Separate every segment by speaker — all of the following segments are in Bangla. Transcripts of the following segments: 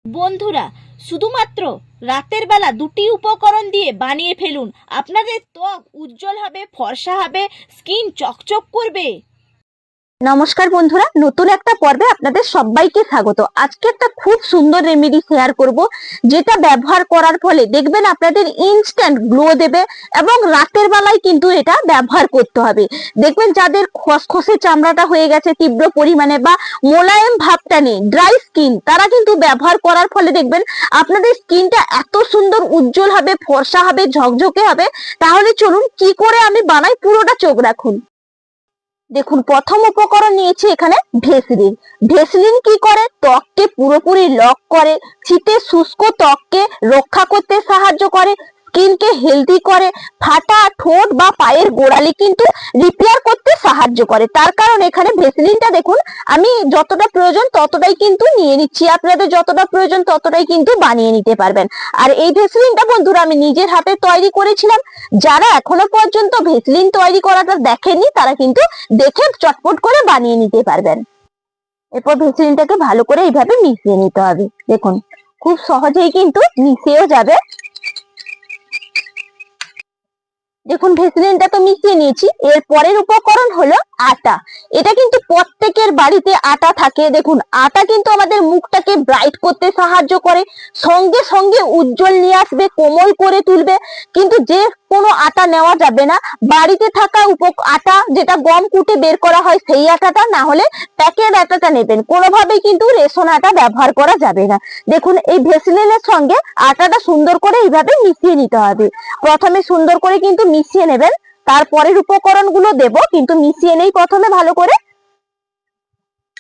Speaker 1: বন্ধুরা, শুধুমাত্র রাতের বেলা দুটি উপকরণ দিয়ে বানিয়ে ফেলুন, আপনাদের ত্বক উজ্জ্বল হবে, ফর্সা হবে, স্কিন চকচক করবে।
Speaker 2: নমস্কার বন্ধুরা, নতুন একটা পর্বে আপনাদের সবাইকে স্বাগত। আজকে একটা খুব সুন্দর রেমেডি শেয়ার করব, যেটা ব্যবহার করার ফলে দেখবেন আপনাদের ইনস্ট্যান্ট গ্লো দেবে এবং রাতের বেলায় কিন্তু এটা ব্যবহার করতে হবে। দেখবেন যাদের খসখসে চামড়াটা হয়ে গেছে তীব্র পরিমাণে বা মোলায়েম ভাবটা নেই, ড্রাই স্কিন, তারা কিন্তু ব্যবহার করার ফলে দেখবেন আপনাদের স্কিনটা এত সুন্দর উজ্জ্বল হবে, ফর্সা হবে, ঝকঝকে হবে। তাহলে চলুন কি করে আমি বানাই, পুরোটা চোখ রাখুন। দেখুন, প্রথম উপকরণ নিয়েছি এখানে ভেসলিন। ভেসলিন কি করে? ত্বককে পুরোপুরি লক করে, শীতে শুষ্ক ত্বককে রক্ষা করতে সাহায্য করে, স্কিনকে হেলদি করে, ফাটা ঠোঁট বা পায়ের গোড়ালি কিন্তু রিপেয়ার করতে সাহায্য করে। তার কারণ এখানে ভেসলিনটা দেখুন, আমি যতটা প্রয়োজন ততটাই কিন্তু নিয়ে নিচ্ছি, আপনাদের যতটা প্রয়োজন ততটাই কিন্তু বানিয়ে নিতে পারবেন। আর এই ভেসলিনটা বন্ধুরা আমি নিজের হাতে তৈরি করেছিলাম। যারা এখনো পর্যন্ত ভেসলিন তৈরি করাটা দেখেননি, তারা কিন্তু দেখে চটপট করে বানিয়ে নিতে পারবেন। এরপর ভেসলিনটাকে ভালো করে এইভাবে মিশিয়ে নিতে হবে। দেখুন, খুব সহজেই কিন্তু মিশিয়েও যাবে। দেখুন, ভেসলিনটা তো মিশিয়ে নিয়েছি। এর পরের উপকরণ হলো আটা। এটা কিন্তু প্রত্যেকের বাড়িতে আটা থাকে। দেখুন, আটা কিন্তু আমাদের মুখটাকে ব্রাইট করতে সাহায্য করে, সঙ্গে সঙ্গে উজ্জ্বল নিয়ে আসবে, কোমল করে তুলবে। কিন্তু যে কোনো আটা নেওয়া যাবে না, বাড়িতে থাকা আটা যেটা গম কুটে বের করা হয় সেই আটাটা, না হলে প্যাকেট আটাটা নেবেন। কোনোভাবেই কিন্তু রেশন আটা ব্যবহার করা যাবে না। দেখুন, এই ভেসলিনের সঙ্গে আটাটা সুন্দর করে এইভাবে মিশিয়ে নিতে হবে। প্রথমে সুন্দর করে কিন্তু মিশিয়ে নেবেন, তারপরের উপকরণগুলো দেব, কিন্তু মিশিয়ে নেই প্রথমে ভালো করে।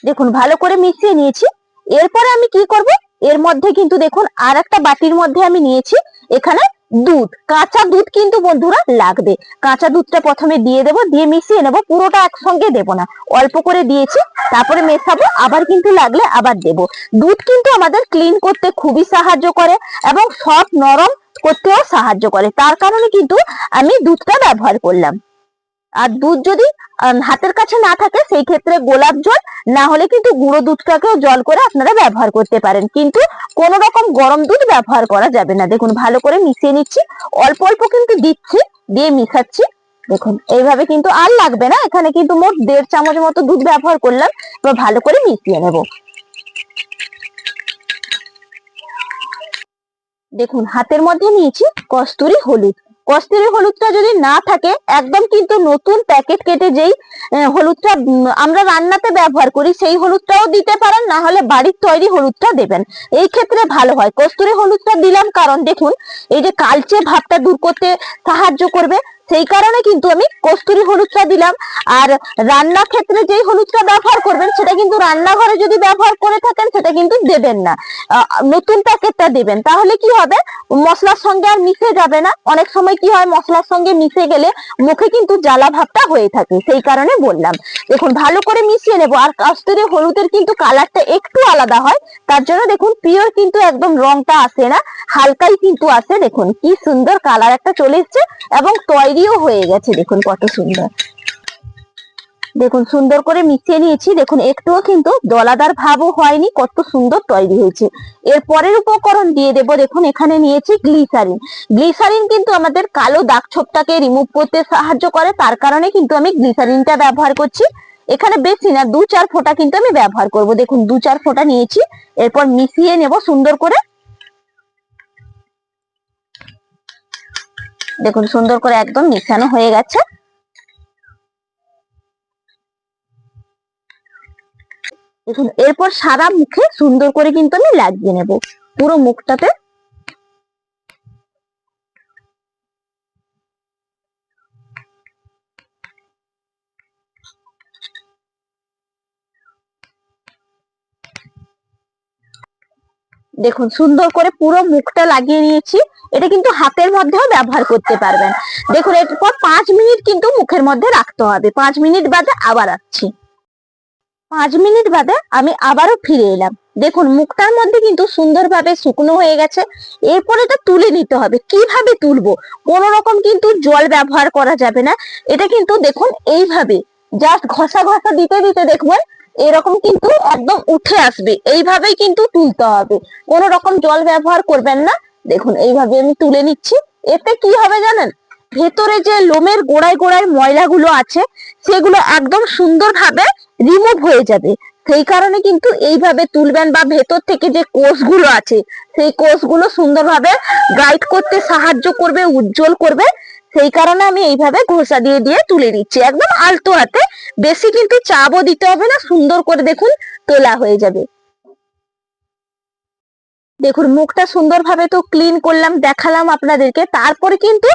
Speaker 2: দেখুন, ভালো করে মিশিয়ে নিয়েছি। এরপরে আমি কি করব, এর মধ্যে কিন্তু দেখুন আর একটা বাটির মধ্যে আমি নিয়েছি এখানে দুধ। কাঁচা দুধ কিন্তু বন্ধুরা লাগবে। কাঁচা দুধটা প্রথমে দিয়ে দেব, দিয়ে মিশিয়ে নেব, পুরোটা একসঙ্গে দেব না, অল্প করে দিয়েছি, তারপরে মেশাবো, আবার কিন্তু লাগলে আবার দেব। দুধ কিন্তু আমাদের ক্লিন করতে খুবই সাহায্য করে এবং সব নরম করতেও সাহায্য করে। তার কারণে কিন্তু আমি দুধটা ব্যবহার করলাম। আর দুধ যদি হাতের কাছে না থাকে, সেই ক্ষেত্রে গোলাপ জল, না হলে কিন্তু গুঁড়ো দুধটাকেও জল করে আপনারা ব্যবহার করতে পারেন, কিন্তু কোন রকম গরম দুধ ব্যবহার করা যাবে না। দেখুন, ভালো করে মিশিয়ে নিচ্ছি, অল্প অল্প কিন্তু দিচ্ছি, দিয়ে মিশাচ্ছি। দেখুন, এইভাবে কিন্তু আর লাগবে না, এখানে কিন্তু মোট 1.5 চামচ মতো দুধ ব্যবহার করলাম। এবার ভালো করে মিশিয়ে নেব। দেখুন, হাতের মধ্যে নিয়েছি কস্তুরি হলুদ। কস্তুরি হলুদটা যদি না থাকে, একদম কিন্তু নতুন প্যাকেট কেটে যেই হলুদটা আমরা রান্নাতে ব্যবহার করি সেই হলুদটাও দিতে পারেন, না হলে বাড়ির তৈরি হলুদটা দেবেন, এই ক্ষেত্রে ভালো হয়। কস্তুরি হলুদটা দিলাম কারণ দেখুন, এই যে কালচে ভাবটা দূর করতে সাহায্য করবে, সেই কারণে কিন্তু আমি কস্তুরি হলুদটা দিলাম। আর রান্নার ক্ষেত্রে যেই হলুদটা ব্যবহার করবেন, সেটা কিন্তু রান্নাঘরে যদি ব্যবহার করে থাকেন সেটা কিন্তু দেবেন না, নতুন প্যাকেটটা দেবেন। তাহলে কি হবে, মশলার সঙ্গে আর মিশে যাবে না। অনেক সময় কি হয়, মশলার সঙ্গে মিশে গেলে মুখে কিন্তু জ্বালা ভাবটা হয়ে থাকে, সেই কারণে বললাম। দেখুন, ভালো করে মিশিয়ে নেব। আর কস্তুরি হলুদের কিন্তু কালারটা একটু আলাদা হয়, তার জন্য দেখুন পিওর কিন্তু একদম রংটা আসে না, হালকাই কিন্তু আসে। দেখুন কি সুন্দর কালার একটা চলে এসছে এবং তৈরিও হয়ে গেছে। দেখুন কত সুন্দর। দেখুন, সুন্দর করে মিশিয়ে নিয়েছি। দেখুন, একটুও কিন্তু দলাদার ভাবও হয়নি, কত সুন্দর তৈরি হয়েছে। এর পরের উপকরণ দিয়ে দেব। দেখুন, এখানে নিয়েছি গ্লিসারিন। গ্লিসারিন কিন্তু আমাদের কালো দাগ ছোপটাকে রিমুভ করতে সাহায্য করে, তার কারণে কিন্তু আমি গ্লিসারিনটা ব্যবহার করছি। এখানে বেশি না, 2-4 ফোঁটা কিন্তু আমি ব্যবহার করব। দেখুন, 2-4 ফোঁটা নিয়েছি। এরপর মিশিয়ে নেব সুন্দর করে। দেখুন, সুন্দর করে একদম মিশানো হয়ে গেছে। দেখুন, এরপর সারা মুখে সুন্দর করে কিন্তু আমি লাগিয়ে নেব, পুরো মুখটাতে। দেখুন, সুন্দর করে পুরো মুখটা লাগিয়ে নিয়েছি। এটা কিন্তু হাতের মধ্যেও ব্যবহার করতে পারবেন। দেখুন, এরপর 5 মিনিট কিন্তু মুখের মধ্যে রাখতে হবে। 5 মিনিট বাদে আবার আসছি। 5 মিনিট বাদে আমি আবারও ফিরে এলাম। দেখুন, মুখটার মধ্যে কিন্তু সুন্দরভাবে শুকনো হয়ে গেছে। এরপর এটা তুলে নিতে হবে। কিভাবে তুলবো, কোন রকম কিন্তু জল ব্যবহার করা যাবে না। এটা কিন্তু দেখুন এইভাবে জাস্ট ঘষা ঘষা দিতে দিতে দেখবেন এরকম কিন্তু একদম উঠে আসবে, এইভাবেই কিন্তু তুলতে হবে, কোনো রকম জল ব্যবহার করবেন না। দেখুন এইভাবে আমি তুলে নিচ্ছি। এতে কি হবে জানেন, ভেতরে যে লোমের গোড়ায় গোড়ায় ময়লাগুলো আছে সেগুলো একদম সুন্দরভাবে রিমুভ হয়ে যাবে। সেই কারণে কিন্তু এইভাবে তুলবেন, বা ভেতর থেকে যে কোষগুলো আছে সেই কোষগুলো সুন্দরভাবে ব্রাইট করতে সাহায্য করবে, উজ্জ্বল করবে। সেই কারণে আমি এইভাবে ঘষা দিয়ে দিয়ে তুলে নিচ্ছি, একদম আলতো হাতে, বেশি কিন্তু চাপও দিতে হবে না, সুন্দর করে দেখুন তোলা হয়ে যাবে। দেখুন মুখটা সুন্দরভাবে তো ক্লিন করলাম, দেখালাম আপনাদেরকে। তারপরে কিন্তু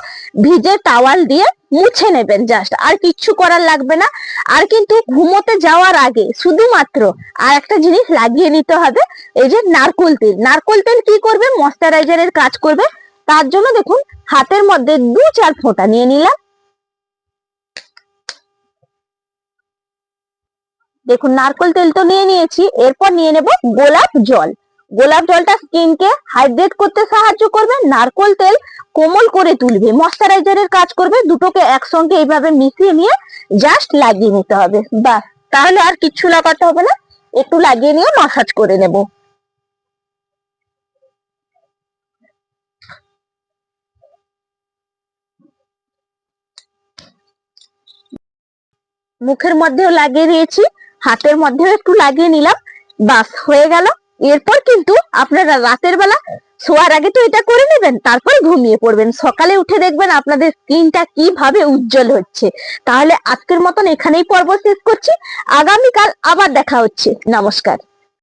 Speaker 2: ভিজে টাওয়াল দিয়ে মুছে নেবেন, জাস্ট, আর কিচ্ছু করার লাগবে না। আর কিন্তু ঘুমোতে যাওয়ার আগে শুধুমাত্র আর একটা জিনিস লাগিয়ে নিতে হবে, এই যে নারকোল তেল। নারকোল তেল কি করবে, ময়শ্চারাইজারের কাজ করবে। তার জন্য দেখুন হাতের মধ্যে 2-4 ফোঁটা নিয়ে নিলাম। দেখুন নারকোল তেল তো নিয়ে নিয়েছি, এরপর নিয়ে নেব গোলাপ জল। গোলাপ জলটা স্কিনকে হাইড্রেট করতে সাহায্য করবে, নারকোল তেল কোমল করে তুলবে, ময়শ্চারাইজারের কাজ করবে। দুটোকে একসঙ্গে এইভাবে মিশিয়ে নিয়ে জাস্ট লাগিয়ে নিতে হবে, বাস। তাহলে আর কিচ্ছু লাগাতে হবে না, একটু লাগিয়ে নিয়ে মাসাজ করে নেব। মুখের মধ্যেও লাগিয়ে দিয়েছি, হাতের মধ্যেও একটু লাগিয়ে নিলাম, বাস হয়ে গেল। এরপর কিন্তু আপনারা রাতের বেলা শোয়ার আগে তো এটা করে নেবেন, তারপর ঘুমিয়ে পড়বেন। সকালে উঠে দেখবেন আপনাদের স্কিনটা কিভাবে উজ্জ্বল হচ্ছে। তাহলে আজকের মতন এখানেই পর্ব শেষ করছি, আগামীকাল আবার দেখা হচ্ছে। নমস্কার।